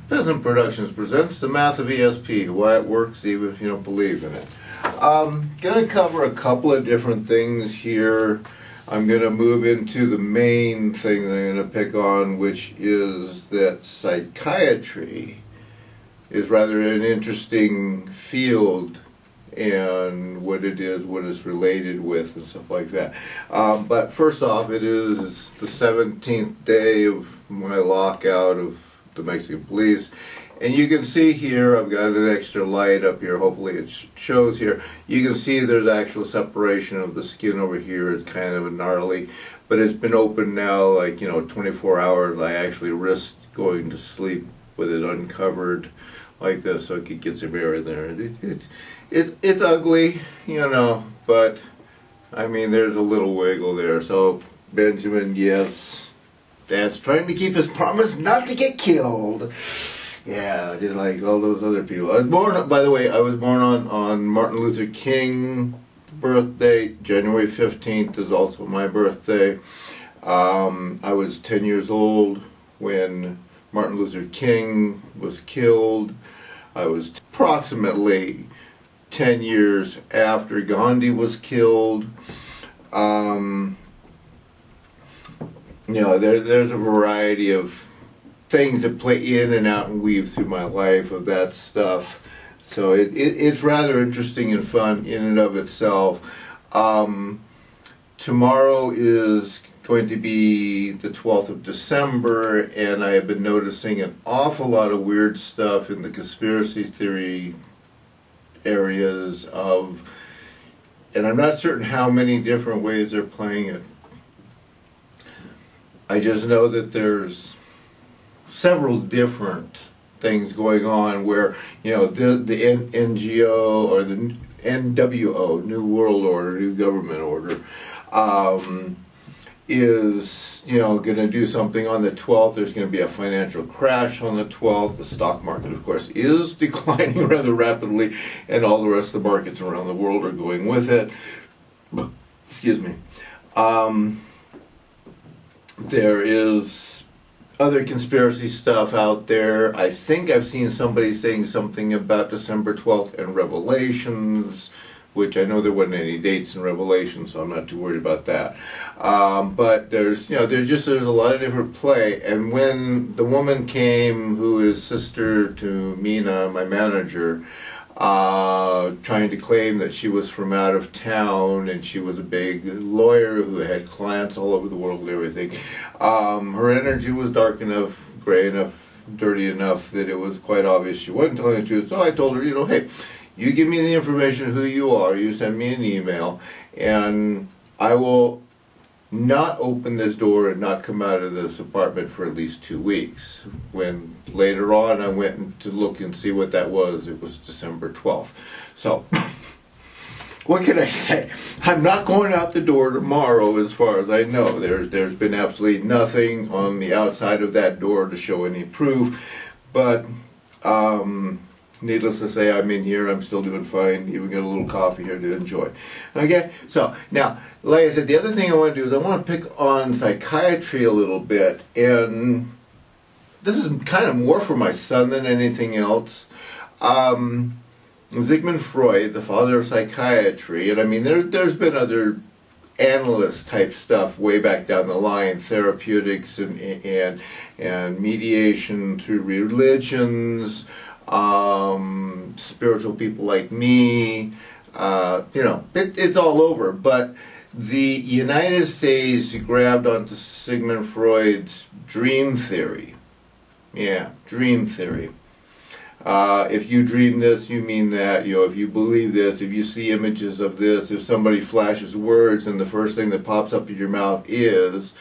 Peasant Productions presents the math of ESP, why it works even if you don't believe in it. Going to cover a couple of different things here. I'm going to move into the main thing that I'm going to pick on, which is that psychiatry is rather an interesting field and what it is, what it's related with, and stuff like that. But first off, it is the 17th day of my lockout of the Mexican police. And you can see here, I've got an extra light up here, hopefully it shows here. You can see there's actual separation of the skin over here. It's kind of gnarly, but it's been open now, like, 24 hours. I actually risked going to sleep with it uncovered like this so it could get some air in there. It's ugly, but I mean, there's a little wiggle there. So, Benjamin, yes, Dad's trying to keep his promise not to get killed. Yeah, just like all those other people. I was born, by the way, I was born on Martin Luther King birthday. January 15th is also my birthday. I was 10 years old when Martin Luther King was killed. I was approximately 10 years after Gandhi was killed. There's a variety of things that play in and out and weave through my life of that stuff. So it's rather interesting and fun in and of itself. Tomorrow is going to be the 12th of December, and I have been noticing an awful lot of weird stuff in the conspiracy theory areas of, and I'm not certain how many different ways they're playing it. I just know that there's several different things going on where, the NGO or the NWO, New World Order, New Government Order, is, going to do something on the 12th. There's going to be a financial crash on the 12th. The stock market, of course, is declining rather rapidly, and all the rest of the markets around the world are going with it. Excuse me. There is other conspiracy stuff out there. I think I've seen somebody saying something about December 12th and Revelations, which I know there wasn't any dates in Revelation, so I'm not too worried about that. But there's a lot of different play. And when the woman came, who is sister to Mina, my manager, trying to claim that she was from out of town and she was a big lawyer who had clients all over the world and everything, her energy was dark enough, gray enough, dirty enough that it was quite obvious she wasn't telling the truth. So I told her, hey, you give me the information who you are, you send me an email, and I will not open this door and not come out of this apartment for at least 2 weeks. When later on I went to look and see what that was, it was December 12th. So, what can I say? I'm not going out the door tomorrow as far as I know. There's been absolutely nothing on the outside of that door to show any proof, but needless to say, I'm in here, I'm still doing fine, even got a little coffee here to enjoy. Okay, so now, like I said, the other thing I want to do is I want to pick on psychiatry a little bit, and this is kind of more for my son than anything else. Sigmund Freud, the father of psychiatry, and I mean, there's been other analyst type stuff way back down the line, therapeutics and mediation through religions, spiritual people like me, it's all over. But the United States grabbed onto Sigmund Freud's dream theory. Yeah, dream theory. If you dream this, you mean that. If you believe this, if you see images of this, if somebody flashes words and the first thing that pops up in your mouth is,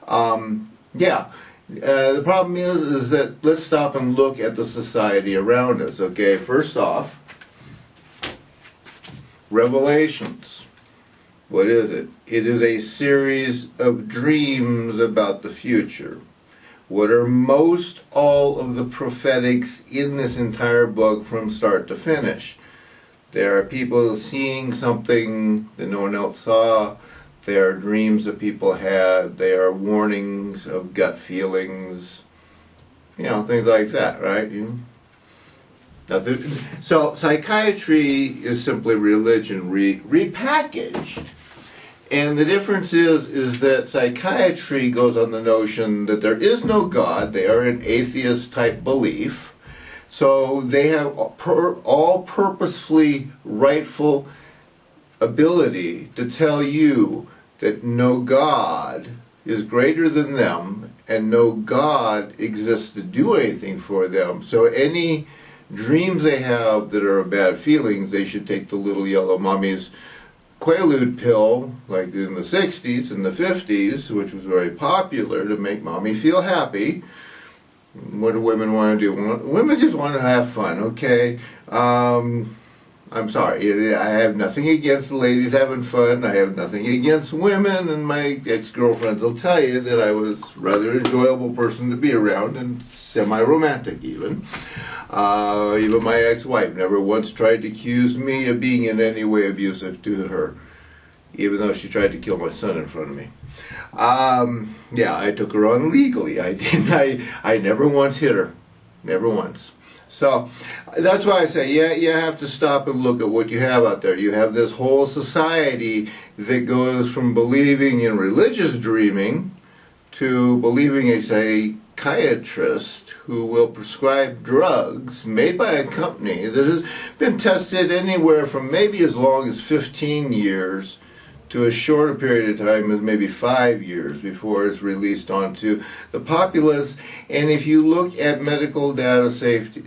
the problem is that let's stop and look at the society around us, okay? First off, Revelations. What is it? It is a series of dreams about the future. What are most all of the prophetics in this entire book from start to finish? There are people seeing something that no one else saw. They are dreams that people had. They are warnings of gut feelings. You know, things like that, right? Nothing. So psychiatry is simply religion repackaged. And the difference is that psychiatry goes on the notion that there is no God. They are an atheist type belief. So they have all purposefully rightful ability to tell you that no God is greater than them and no God exists to do anything for them. So any dreams they have that are bad feelings, they should take the little yellow mommy's Quaalude pill, like in the 60s and the 50s, which was very popular to make mommy feel happy. What do women want to do? Women just want to have fun, okay? I'm sorry, I have nothing against the ladies having fun. I have nothing against women, and my ex-girlfriends will tell you that I was a rather enjoyable person to be around, and semi-romantic even. Even my ex-wife never once tried to accuse me of being in any way abusive to her, even though she tried to kill my son in front of me. Yeah, I took her on legally. I didn't. I never once hit her. Never once. So that's why I say, yeah, you have to stop and look at what you have out there. You have this whole society that goes from believing in religious dreaming to believing a psychiatrist who will prescribe drugs made by a company that has been tested anywhere from maybe as long as 15 years to a shorter period of time as maybe 5 years before it's released onto the populace. And if you look at medical data safety,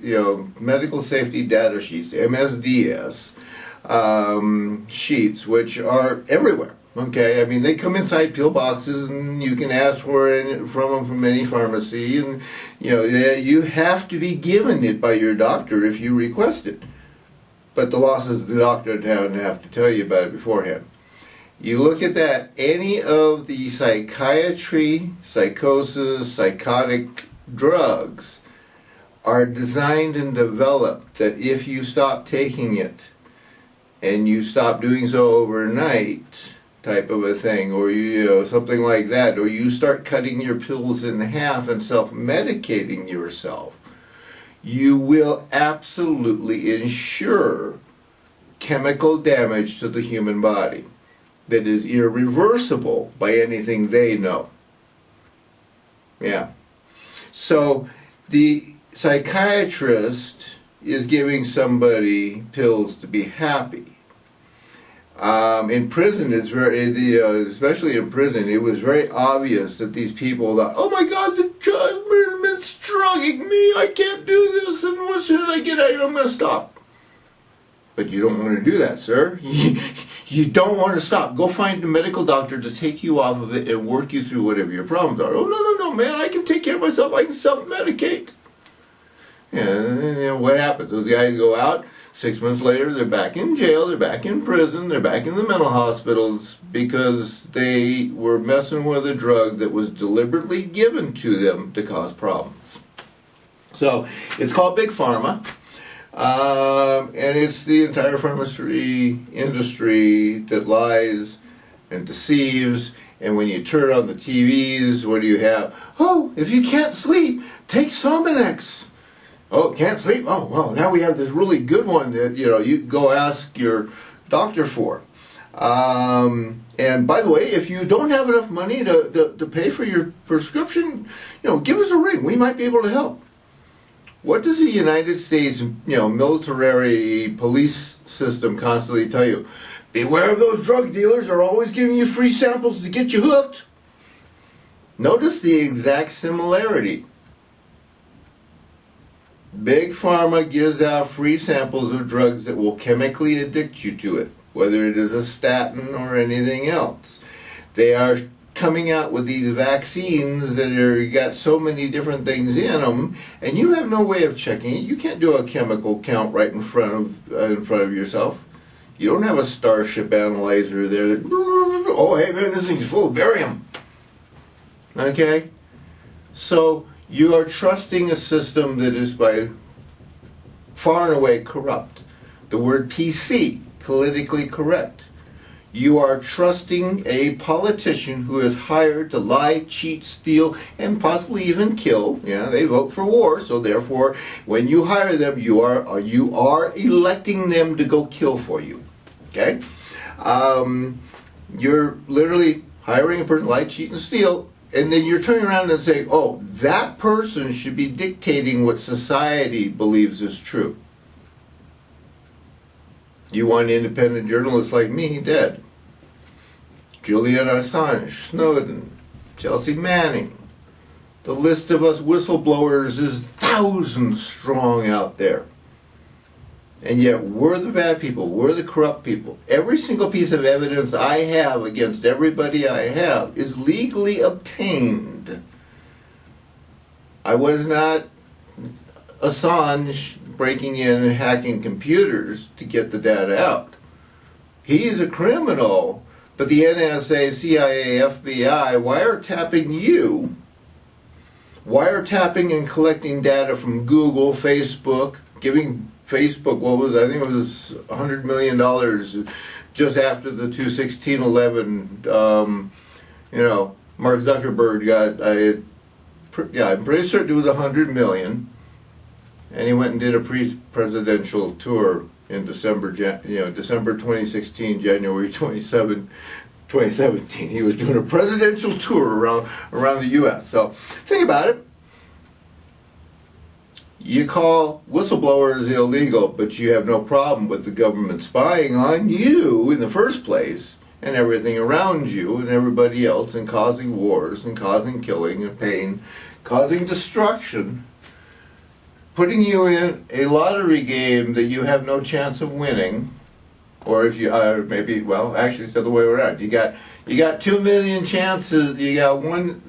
medical safety data sheets, MSDS sheets, which are everywhere. Okay, I mean, they come inside pill boxes, and you can ask for it from them from any pharmacy, and you have to be given it by your doctor if you request it. But the law says the doctor would have to tell you about it beforehand. You look at that, any of the psychiatry, psychosis, psychotic drugs are designed and developed that if you stop taking it and you stop doing so overnight, type of a thing, or something like that, or you start cutting your pills in half and self-medicating yourself, you will absolutely ensure chemical damage to the human body that is irreversible by anything they know. Yeah. So the psychiatrist is giving somebody pills to be happy. In prison, it's very, especially in prison, it was very obvious that these people thought, oh my God, the judgment's drugging me, I can't do this, and as soon as I get out here, I'm going to stop. But you don't want to do that, sir. You don't want to stop. Go find a medical doctor to take you off of it and work you through whatever your problems are. Oh, no, man, I can take care of myself. I can self-medicate. And what happens? Those guys go out. 6 months later, they're back in jail, they're back in prison, they're back in the mental hospitals because they were messing with a drug that was deliberately given to them to cause problems. So, it's called Big Pharma. And it's the entire pharmacy industry that lies and deceives. And when you turn on the TVs, what do you have? Oh, if you can't sleep, take Sominex. Oh, can't sleep? Oh, well, now we have this really good one that, you go ask your doctor for. And by the way, if you don't have enough money to pay for your prescription, give us a ring. We might be able to help. What does the United States, military police system constantly tell you? Beware of those drug dealers. They're always giving you free samples to get you hooked. Notice the exact similarity. Big Pharma gives out free samples of drugs that will chemically addict you to it, whether it is a statin or anything else. They are coming out with these vaccines that got so many different things in them, and you have no way of checking it. You can't do a chemical count right in front of yourself. You don't have a Starship analyzer there that, oh, hey man, this thing's full of barium. Okay? So you are trusting a system that is by far and away corrupt. The word PC, politically correct. You are trusting a politician who is hired to lie, cheat, steal, and possibly even kill. Yeah, they vote for war, so therefore, when you hire them, you are electing them to go kill for you. Okay, you're literally hiring a person to lie, cheat, and steal, and then you're turning around and saying, "Oh, that person should be dictating what society believes is true." You want independent journalists like me dead. Julian Assange, Snowden, Chelsea Manning. The list of us whistleblowers is thousands strong out there. And yet we're the bad people, we're the corrupt people. Every single piece of evidence I have against everybody I have is legally obtained. I was not Assange breaking in and hacking computers to get the data out. He's a criminal, but the NSA, CIA, FBI wiretapping you, wiretapping and collecting data from Google, Facebook, giving Facebook, I think it was $100 million just after the 2/16/11, Mark Zuckerberg got, I'm pretty certain it was $100 million. And he went and did a presidential tour in December 2016, January 27, 2017. He was doing a presidential tour around the U.S. So think about it. You call whistleblowers illegal, but you have no problem with the government spying on you in the first place and everything around you and everybody else and causing wars and causing killing and pain, causing destruction, putting you in a lottery game that you have no chance of winning, or if you actually it's the other way around. You got 2 million chances. You got one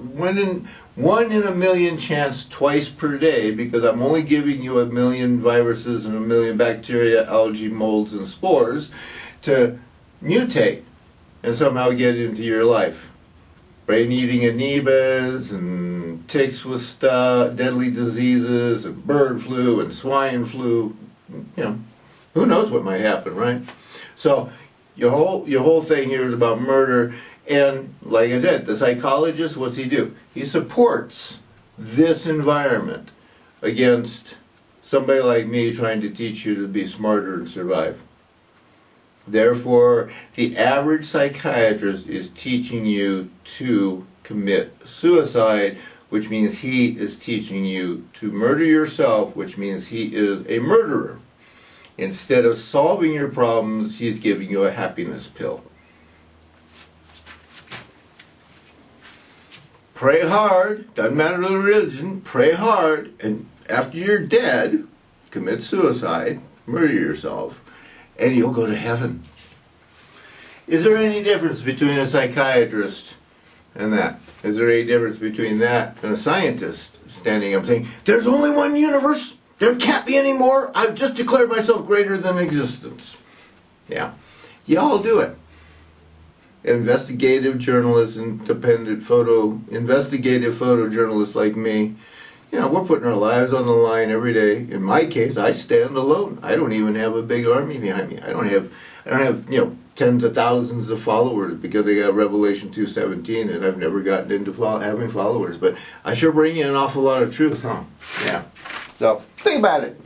in a million chance twice per day, because I'm only giving you 1 million viruses and 1 million bacteria, algae, molds, and spores to mutate and somehow get into your life. Brain-eating amoebas and ticks with deadly diseases and bird flu and swine flu. Who knows what might happen, right? So your whole thing here is about murder. And like I said, the psychologist, what's he do? He supports this environment against somebody like me trying to teach you to be smarter and survive. Therefore, the average psychiatrist is teaching you to commit suicide, which means he is teaching you to murder yourself, which means he is a murderer. Instead of solving your problems, he's giving you a happiness pill. Pray hard, doesn't matter the religion, pray hard, and after you're dead, commit suicide, murder yourself, and you'll go to heaven. Is there any difference between a psychiatrist and that? Is there any difference between that and a scientist standing up saying, there's only one universe, there can't be any more, I've just declared myself greater than existence? Yeah, you all do it. Investigative journalists, investigative photojournalists like me, we're putting our lives on the line every day. In my case, I stand alone. I don't even have a big army behind me. I don't have tens of thousands of followers because they got Revelation 2:17, and I've never gotten into having followers. But I sure bring in an awful lot of truth, huh? Yeah. So think about it.